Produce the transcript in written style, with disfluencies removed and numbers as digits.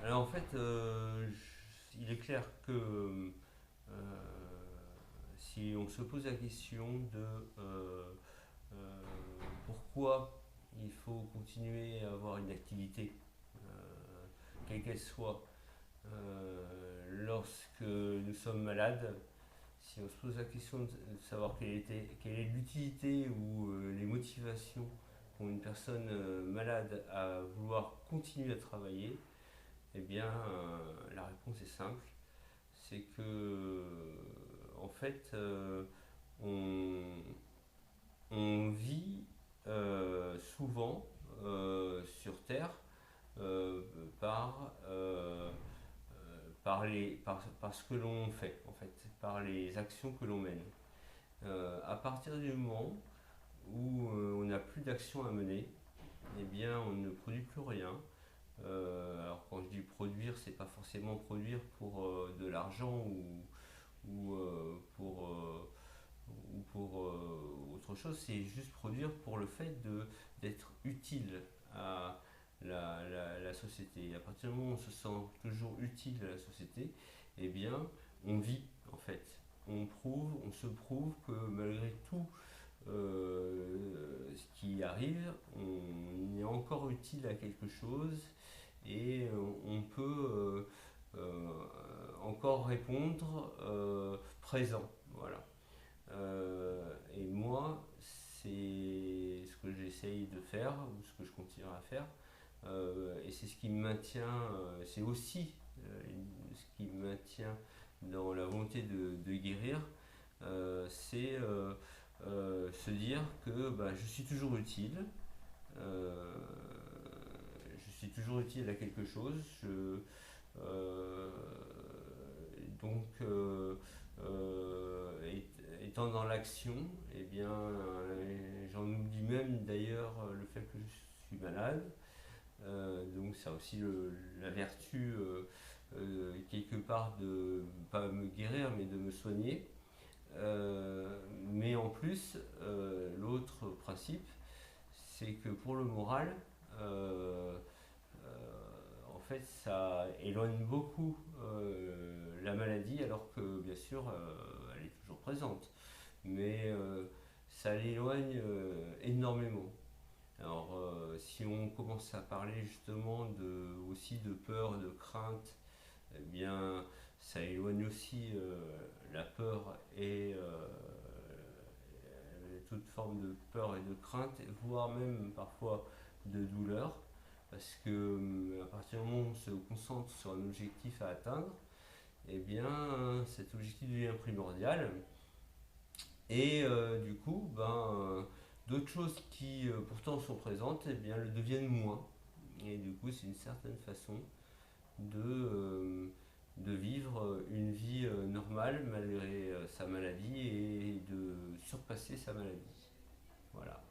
Alors en fait, il est clair que si on se pose la question de euh, pourquoi il faut continuer à avoir une activité, quelle qu'elle soit, lorsque nous sommes malades, si on se pose la question de savoir quelle est l'utilité ou les motivations qu'ont une personne malade à vouloir continuer à travailler, eh bien, la réponse est simple. C'est que, en fait, on, on vit souvent sur Terre euh, par, par ce que l'on fait, en fait, par les actions que l'on mène. À partir du moment où on n'a plus d'action à mener, eh bien, on ne produit plus rien. Alors quand je dis produire, c'est pas forcément produire pour de l'argent ou pour autre chose, c'est juste produire pour le fait d'être utile à la société. Et à partir du moment où on se sent toujours utile à la société, eh bien, on vit en fait. On se prouve que malgré tout ce qui arrive, on est encore utile à quelque chose et on peut encore répondre présent. Voilà. Et moi, c'est ce que j'essaye de faire, ou ce que je continue à faire, et c'est ce qui me maintient, c'est aussi ce qui me maintient dans la volonté de guérir, c'est se dire que bah, je suis toujours utile, euh, je suis toujours utile à quelque chose, euh, donc étant dans l'action, eh bien j'en oublie même d'ailleurs le fait que je suis malade. Donc ça a aussi la vertu quelque part de pas me guérir mais de me soigner. Mais en plus, l'autre principe, c'est que pour le moral, euh, en fait, ça éloigne beaucoup la maladie, alors que bien sûr, elle est toujours présente. Mais ça l'éloigne énormément. Alors, si on commence à parler justement aussi de peur, de crainte, eh bien, ça éloigne aussi la peur et toute forme de peur et de crainte, voire même parfois de douleur, parce que à partir du moment où on se concentre sur un objectif à atteindre, eh bien, cet objectif devient primordial. Et du coup, d'autres choses qui pourtant sont présentes, eh bien, le deviennent moins. Et du coup, c'est une certaine façon de vivre une vie normale malgré sa maladie et de surpasser sa maladie. Voilà.